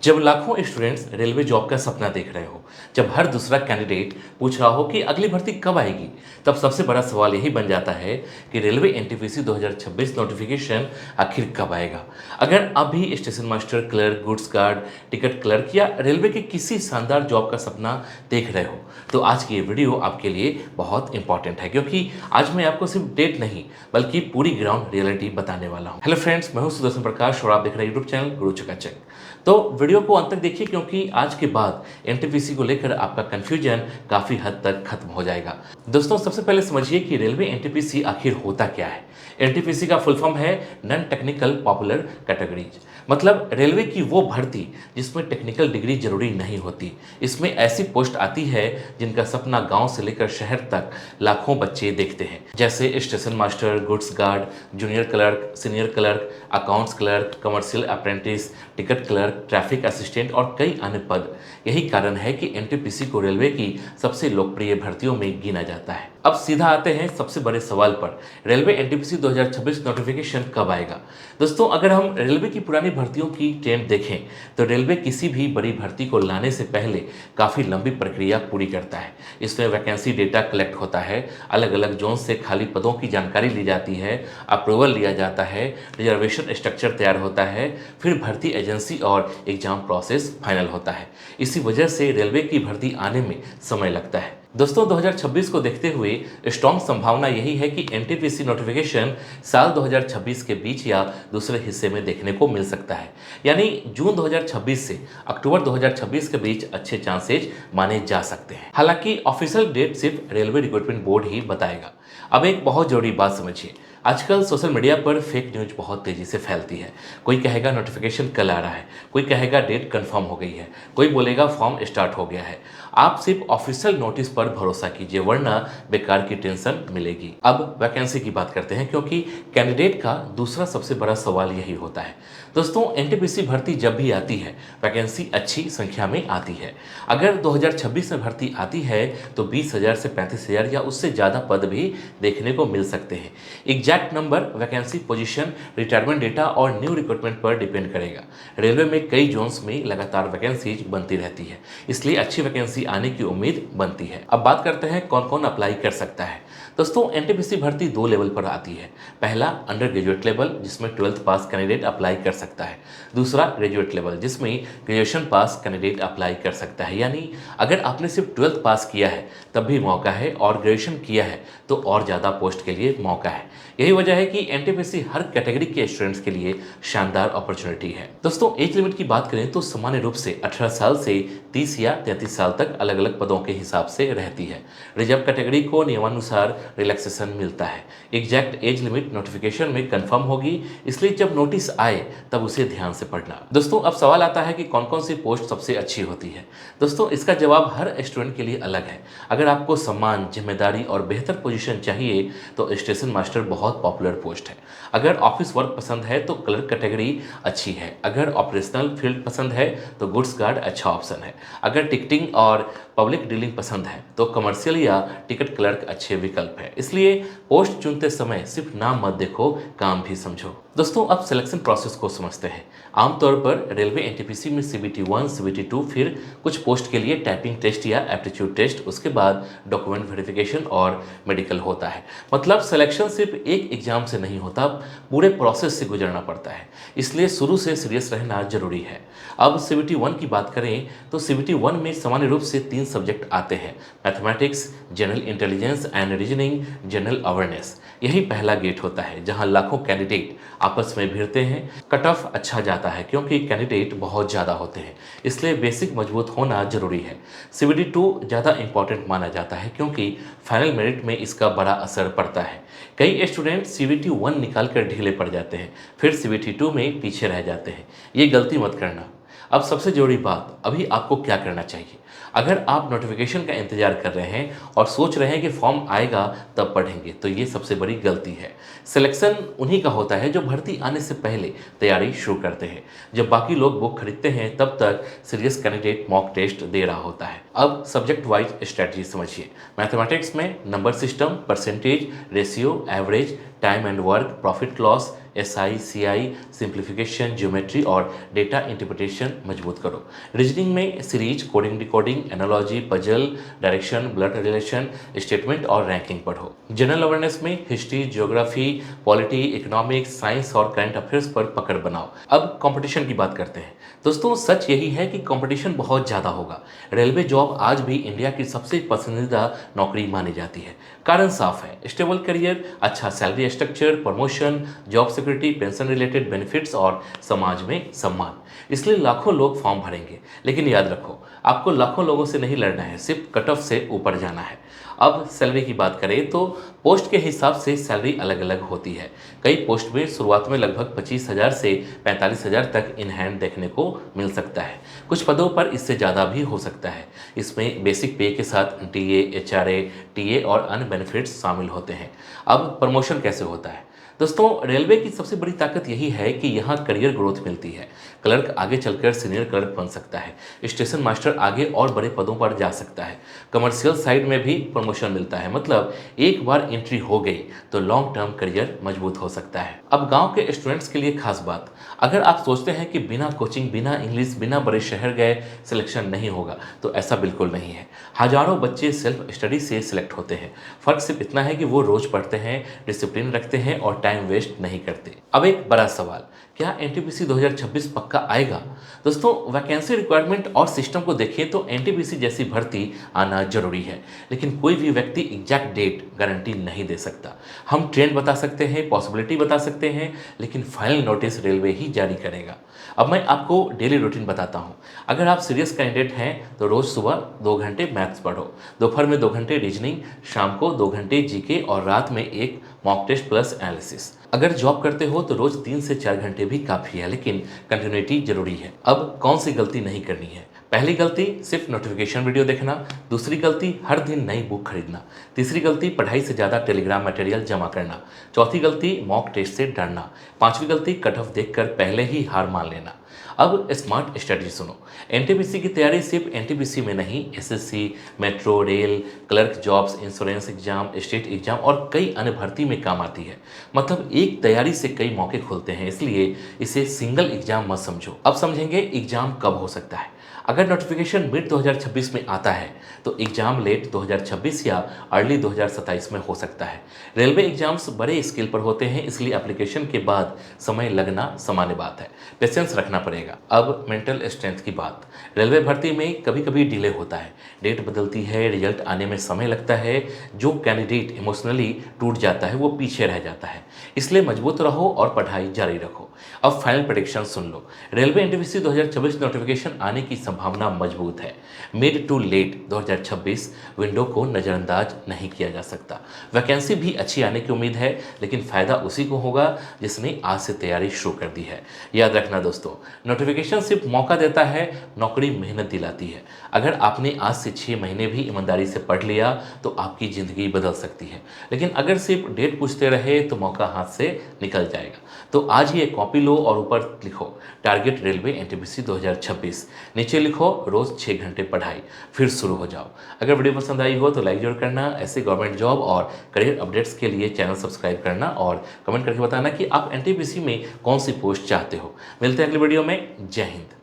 जब लाखों students railway job का सपना देख रहे हो, जब हर दूसरा कैंडिडेट पूछ रहा हो कि अगली भर्ती कब आएगी, तब सबसे बड़ा सवाल यही बन जाता है कि रेलवे एनटीपीसी 2026 नोटिफिकेशन आखिर कब आएगा। अगर आप भी station master, clerk, goods guard, ticket clerk या रेलवे के किसी शानदार जॉब का सपना देख रहे हो, तो आज की ये वीडियो आपके लिए बहुत इंपॉर्टेंट है, क्योंकि आज मैं आपको सिर्फ डेट नहीं बल्कि पूरी ग्राउंड रियलिटी बताने वाला हूँ। हेलो फ्रेंड्स, मैं हूँ सुदर्शन प्रकाश और आप देख रहे हैं यूट्यूब चैनल गुरु चकाचक। तो वीडियो को अंत तक देखिए, क्योंकि आज के बाद एनटीपीसी को लेकर आपका कंफ्यूजन काफ़ी हद तक खत्म हो जाएगा। दोस्तों, सबसे पहले समझिए कि रेलवे एनटीपीसी आखिर होता क्या है। एनटीपीसी का फुल फॉर्म है नॉन टेक्निकल पॉपुलर कैटेगरीज, मतलब रेलवे की वो भर्ती जिसमें टेक्निकल डिग्री जरूरी नहीं होती। इसमें ऐसी पोस्ट आती है जिनका सपना गांव से लेकर शहर तक लाखों बच्चे देखते हैं, जैसे station master, goods guard, junior clerk, senior clerk, accounts clerk, commercial apprentice, ticket clerk, traffic assistant और कई अन्य पद। यही कारण है कि एनटीपीसी को रेलवे की सबसे लोकप्रिय भर्तियों में गिना जाता है। अब सीधा आते हैं सबसे बड़े सवाल पर, रेलवे एनटीपीसी 2026 नोटिफिकेशन कब आएगा। दोस्तों, अगर हम रेलवे की पुरानी भर्तियों की ट्रेंड देखें तो रेलवे किसी भी बड़ी भर्ती को लाने से पहले काफ़ी लंबी प्रक्रिया पूरी करता है। इसमें वैकेंसी डेटा कलेक्ट होता है, अलग अलग जोन से खाली पदों की जानकारी ली जाती है, अप्रूवल लिया जाता है, रिजर्वेशन स्ट्रक्चर तैयार होता है, फिर भर्ती एजेंसी और एग्जाम प्रोसेस फाइनल होता है। इसी वजह से रेलवे की भर्ती आने में समय लगता है। दोस्तों, 2026 को देखते हुए स्ट्रॉन्ग संभावना यही है कि एनटीपीसी नोटिफिकेशन साल 2026 के बीच या दूसरे हिस्से में देखने को मिल सकता है। यानी जून 2026 से अक्टूबर 2026 के बीच अच्छे चांसेज माने जा सकते हैं। हालांकि ऑफिशियल डेट सिर्फ रेलवे रिक्रूटमेंट बोर्ड ही बताएगा। अब एक बहुत जरूरी बात समझिए, आजकल सोशल मीडिया पर फेक न्यूज बहुत तेजी से फैलती है। कोई कहेगा नोटिफिकेशन कल आ रहा है, कोई कहेगा डेट कंफर्म हो गई है, कोई बोलेगा फॉर्म स्टार्ट हो गया है। आप सिर्फ ऑफिशियल नोटिस पर भरोसा कीजिए, वरना बेकार की टेंशन मिलेगी। अब वैकेंसी की बात करते हैं, क्योंकि कैंडिडेट का दूसरा सबसे बड़ा सवाल यही होता है। दोस्तों, एनटीपीसी भर्ती जब भी आती है वैकेंसी अच्छी संख्या में आती है। अगर 2026 में भर्ती आती है तो 20,000 से 35,000 या उससे ज़्यादा पद भी देखने को मिल सकते हैं। Exact number vacancy, position, retirement data और न्यू रिक्रूटमेंट पर डिपेंड करेगा। रेलवे में कई जोन्स में लगातार वैकेंसीज बनती रहती है, इसलिए अच्छी वैकेंसी आने की उम्मीद बनती है। अब बात करते हैं कौन कौन अप्लाई कर सकता है। दोस्तों, एनटीपीसी भर्ती दो लेवल पर आती है। पहला अंडर ग्रेजुएट लेवल, जिसमें 12th पास कैंडिडेट अप्लाई कर सकता है। दूसरा ग्रेजुएट लेवल, जिसमें ग्रेजुएशन पास कैंडिडेट अप्लाई कर सकता है। यानी अगर आपने सिर्फ 12th पास किया है तब भी मौका है, और ग्रेजुएशन किया है तो और ज़्यादा पोस्ट के लिए मौका है। यही वजह है कि एनटीपीसी हर कैटेगरी के स्टूडेंट्स के लिए शानदार अपॉर्चुनिटी है। दोस्तों, एज लिमिट की बात करें तो सामान्य रूप से 18 साल से 30 या 33 साल तक अलग अलग पदों के हिसाब से रहती है। रिजर्व कैटेगरी को नियमानुसार रिलैक्सेशन मिलता है। एग्जैक्ट एज लिमिट नोटिफिकेशन में कंफर्म होगी, इसलिए जब नोटिस आए तब उसे ध्यान से पढ़ना। दोस्तों, अब सवाल आता है कि कौन कौन सी पोस्ट सबसे अच्छी होती है। दोस्तों, इसका जवाब हर स्टूडेंट के लिए अलग है। अगर आपको सम्मान, जिम्मेदारी और बेहतर पोजीशन चाहिए तो स्टेशन मास्टर बहुत पॉपुलर पोस्ट है। अगर ऑफिस वर्क पसंद है तो क्लर्क कैटेगरी अच्छी है। अगर ऑपरेशनल फील्ड पसंद है तो गुड्स गार्ड अच्छा ऑप्शन है। अगर टिकटिंग और पब्लिक डीलिंग पसंद है तो कमर्शियल या टिकट क्लर्क अच्छे विकल्प है। इसलिए पोस्ट चुनते समय सिर्फ नाम मत देखो, काम भी समझो। दोस्तों, अब सिलेक्शन प्रोसेस को समझते हैं। आमतौर पर रेलवे एनटीपीसी में सीबीटी 1, सीबीटी 2, फिर कुछ पोस्ट के लिए टाइपिंग टेस्ट या एप्टीट्यूड टेस्ट, उसके बाद डॉक्यूमेंट वेरिफिकेशन और मेडिकल होता है। मतलब सिलेक्शन सिर्फ एक एग्जाम से नहीं होता, पूरे प्रोसेस से गुजरना पड़ता है। इसलिए शुरू से सीरियस रहना जरूरी है। अब सीबीटी 1 की बात करें तो सीबीटी 1 में सामान्य रूप से 3 सब्जेक्ट आते हैं: mathematics, general intelligence and reasoning, general awareness. यही पहला गेट होता है जहां लाखों कैंडिडेट आपस में भिड़ते हैं। कट ऑफ अच्छा जाता है क्योंकि कैंडिडेट बहुत ज़्यादा होते हैं, इसलिए बेसिक मजबूत होना जरूरी है। सीबीटी 2 ज़्यादा इंपॉर्टेंट माना जाता है क्योंकि फाइनल मेरिट में इसका बड़ा असर पड़ता है। कई स्टूडेंट सीबीटी 1 निकाल कर ढीले पड़ जाते हैं, फिर सीबीटी 2 में पीछे रह जाते हैं। ये गलती मत करना। अब सबसे जरूरी बात, अभी आपको क्या करना चाहिए। अगर आप नोटिफिकेशन का इंतजार कर रहे हैं और सोच रहे हैं कि फॉर्म आएगा तब पढ़ेंगे, तो ये सबसे बड़ी गलती है। सिलेक्शन उन्हीं का होता है जो भर्ती आने से पहले तैयारी शुरू करते हैं। जब बाकी लोग बुक खरीदते हैं तब तक सीरियस कैंडिडेट मॉक टेस्ट दे रहा होता है। अब सब्जेक्ट वाइज स्ट्रेटजी समझिए। मैथमेटिक्स में number system, percentage, ratio, average, time and work, profit loss, SI, CI, simplification, geometry और डेटा इंटरप्रिटेशन मजबूत करो। रीजनिंग में series, coding, decoding, analogy, puzzle, direction, blood relation, statement और रैंकिंग पढ़ो। General awareness में history, geography, polity, economics, science और current affairs पर पकड़ बनाओ। अब कंपटीशन की बात करते हैं। दोस्तों, सच यही है कि कंपटीशन बहुत ज़्यादा होगा। रेलवे जॉब आज भी इंडिया की सबसे पसंदीदा नौकरी मानी जाती है। कारण साफ है, स्टेबल करियर, अच्छा salary structure, promotion, job security, pension related benefits और समाज में सम्मान। इसलिए लाखों लोग फॉर्म भरेंगे। लेकिन याद रखो, आपको लाखों लोगों से नहीं लड़ना है, सिर्फ कट ऑफ से ऊपर जाना है। अब सैलरी की बात करें तो पोस्ट के हिसाब से सैलरी अलग अलग होती है। कई पोस्ट में शुरुआत में लगभग 25,000 से 45,000 तक इन हैंड देखने को मिल सकता है। कुछ पदों पर इससे ज़्यादा भी हो सकता है। इसमें बेसिक पे के साथ DA, HRA, TA और अन्य बेनिफिट्स शामिल होते हैं। अब प्रमोशन कैसे होता है? दोस्तों, रेलवे की सबसे बड़ी ताकत यही है कि यहाँ करियर ग्रोथ मिलती है। क्लर्क आगे चलकर सीनियर क्लर्क बन सकता है, स्टेशन मास्टर आगे और बड़े पदों पर जा सकता है। कमर्शियल साइड में भी प्रमोशन मिलता है, मतलब एक बार एंट्री हो गई तो लॉन्ग टर्म करियर मजबूत हो सकता है। अब गांव के स्टूडेंट्स के लिए खास बात, अगर आप सोचते हैं कि बिना कोचिंग, बिना इंग्लिश, बिना बड़े शहर गए सिलेक्शन नहीं होगा, तो ऐसा बिल्कुल नहीं है। हजारों बच्चे सेल्फ स्टडी से सिलेक्ट होते हैं। फर्क सिर्फ इतना है कि वो रोज पढ़ते हैं, डिसिप्लिन रखते हैं और टाइम वेस्ट नहीं करते। अब एक बड़ा सवाल, क्या NTPC 2026 पक्का आएगा? दोस्तों, वैकेंसी रिक्वायरमेंट और सिस्टम को देखें तो NTPC जैसी भर्ती आना जरूरी है, लेकिन कोई भी व्यक्ति एग्जैक्ट डेट गारंटी नहीं दे सकता। हम ट्रेंड बता सकते हैं, पॉसिबिलिटी बता सकते हैं, लेकिन फाइनल नोटिस रेलवे ही जारी करेगा। अब मैं आपको डेली रूटीन बताता हूँ। अगर आप सीरियस कैंडिडेट हैं तो रोज़ सुबह 2 घंटे मैथ्स पढ़ो, दोपहर में 2 घंटे रीजनिंग, शाम को 2 घंटे GK और रात में एक मॉक टेस्ट प्लस एनालिसिस। अगर जॉब करते हो तो रोज 3 से 4 घंटे भी काफ़ी है, लेकिन कंटिन्यूटी जरूरी है। अब कौन सी गलती नहीं करनी है? पहली गलती, सिर्फ नोटिफिकेशन वीडियो देखना। दूसरी गलती, हर दिन नई बुक खरीदना। तीसरी गलती, पढ़ाई से ज़्यादा टेलीग्राम मटेरियल जमा करना। चौथी गलती, मॉक टेस्ट से डरना। पांचवी गलती, कट ऑफ देखकर पहले ही हार मान लेना। अब स्मार्ट स्ट्रेटजी सुनो। NTPC की तैयारी सिर्फ NTPC में नहीं, SSC, metro, rail, clerk jobs, insurance exam, state exam और कई अन्य भर्ती में काम आती है। मतलब एक तैयारी से कई मौके खुलते हैं, इसलिए इसे सिंगल एग्जाम मत समझो। अब समझेंगे एग्जाम कब हो सकता है। अगर नोटिफिकेशन मिड 2026 में आता है तो एग्जाम लेट 2026 या अर्ली 2027 में हो सकता है। रेलवे एग्जाम्स बड़े स्केल पर होते हैं, इसलिए एप्लीकेशन के बाद समय लगना सामान्य बात है। पेशेंस रखना पड़ेगा। अब मेंटल स्ट्रेंथ की बात, रेलवे भर्ती में कभी कभी डिले होता है, डेट बदलती है, रिजल्ट आने में समय लगता है। जो कैंडिडेट इमोशनली टूट जाता है वो पीछे रह जाता है। इसलिए मजबूत रहो और पढ़ाई जारी रखो। अब फाइनल प्रेडिक्शन सुन लो। रेलवे NTPC 2026 नोटिफिकेशन आने की संभावना मजबूत है। मिड टू लेट 2026 विंडो को नज़रअंदाज नहीं किया जा सकता। वैकेंसी भी अच्छी आने की उम्मीद है, लेकिन फ़ायदा उसी को होगा जिसने आज से तैयारी शुरू कर दी है। याद रखना दोस्तों, नोटिफिकेशन सिर्फ मौका देता है, नौकरी मेहनत दिलाती है। अगर आपने आज से 6 महीने भी ईमानदारी से पढ़ लिया तो आपकी ज़िंदगी बदल सकती है, लेकिन अगर सिर्फ डेट पूछते रहे तो मौका हाथ से निकल जाएगा। तो आज ही एक कॉपी लो और ऊपर लिखो टारगेट रेलवे NTPC 2026, नीचे लिखो रोज 6 घंटे पढ़ाई, फिर शुरू हो जाओ। अगर वीडियो पसंद आई हो तो लाइक जरूर करना। ऐसे गवर्नमेंट जॉब और करियर अपडेट्स के लिए चैनल सब्सक्राइब करना और कमेंट करके बताना कि आप NTPC में कौन सी पोस्ट चाहते हो। मिलते हैं अगले वीडियो में। जय हिंद।